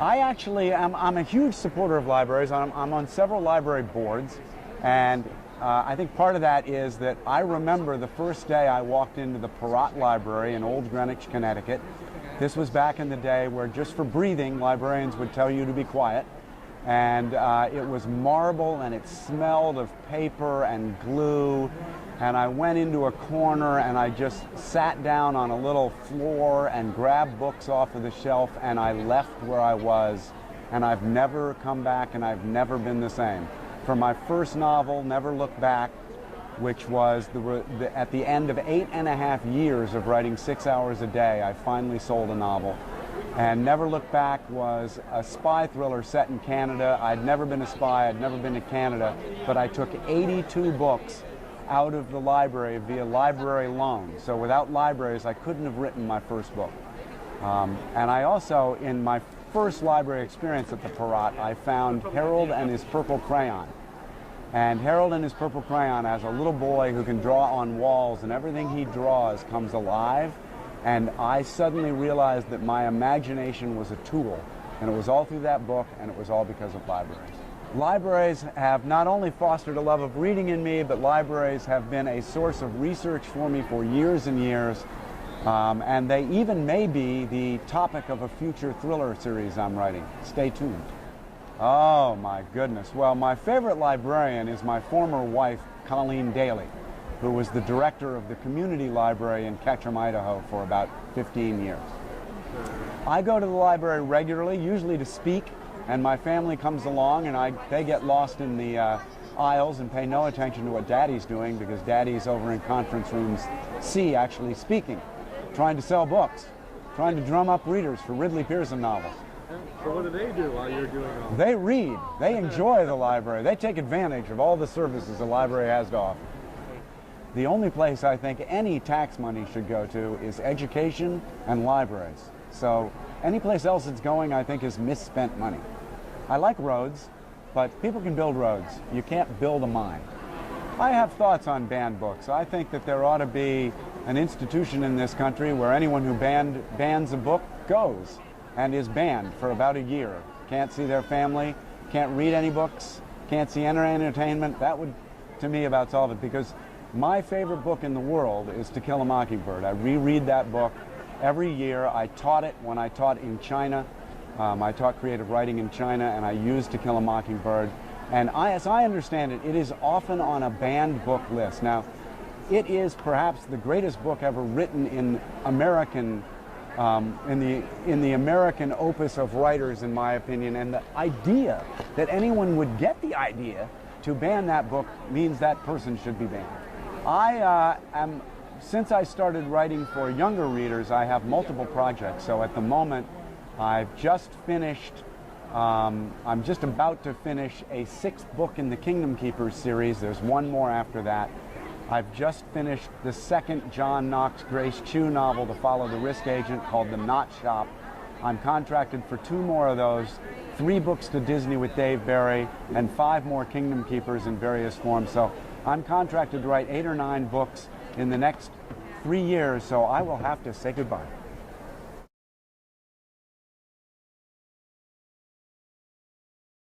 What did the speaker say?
I actually am I'm a huge supporter of libraries. I'm on several library boards, and I think part of that is that I remember the first day I walked into the Perrott Library in Old Greenwich, Connecticut. This was back in the day where just for breathing, librarians would tell you to be quiet. And it was marble, and it smelled of paper and glue. And I went into a corner, and I just sat down on a little floor and grabbed books off of the shelf, and I left where I was. And I've never come back, and I've never been the same. For my first novel, Never Look Back, which was at the end of 8.5 years of writing 6 hours a day, I finally sold a novel. And Never Look Back was a spy thriller set in Canada. I'd never been a spy, I'd never been to Canada, but I took 82 books out of the library via library loan. So without libraries, I couldn't have written my first book. And I also, in my first library experience at the Perrott, I found Harold and His Purple Crayon. And Harold and His Purple Crayon has a little boy who can draw on walls, and everything he draws comes alive. And I suddenly realized that my imagination was a tool. And it was all through that book, and it was all because of libraries. Libraries have not only fostered a love of reading in me, but libraries have been a source of research for me for years and years. And they even may be the topic of a future thriller series I'm writing. Stay tuned. Oh my goodness. Well, my favorite librarian is my former wife, Colleen Daly, who was the director of the community library in Ketchum, Idaho for about 15 years. I go to the library regularly, usually to speak, and my family comes along, and they get lost in the aisles and pay no attention to what Daddy's doing, because Daddy's over in conference rooms C actually speaking, trying to sell books, trying to drum up readers for Ridley Pearson novels. So what do they do while you're doing all that? They read. They enjoy the library. They take advantage of all the services the library has to offer. The only place I think any tax money should go to is education and libraries. So any place else it's going, I think, is misspent money. I like roads, but people can build roads. You can't build a mine. I have thoughts on banned books. I think that there ought to be an institution in this country where anyone who bans a book goes and is banned for about a year. Can't see their family, can't read any books, can't see any entertainment. That would, to me, about solve it, because my favorite book in the world is To Kill a Mockingbird. I reread that book every year. I taught it when I taught in China. I taught creative writing in China, and I used To Kill a Mockingbird. And as I understand it, it is often on a banned book list. Now, it is perhaps the greatest book ever written in American, in the American opus of writers, in my opinion. And the idea that anyone would get the idea to ban that book means that person should be banned. Since I started writing for younger readers, I have multiple projects. So at the moment, I've just finished, I'm just about to finish a 6th book in the Kingdom Keepers series. There's one more after that. I've just finished the 2nd John Knox Grace Chu novel to follow the risk agent, called The Knot Shop. I'm contracted for 2 more of those, 3 books to Disney with Dave Barry, and 5 more Kingdom Keepers in various forms. So I'm contracted to write 8 or 9 books in the next 3 years, so I will have to say goodbye.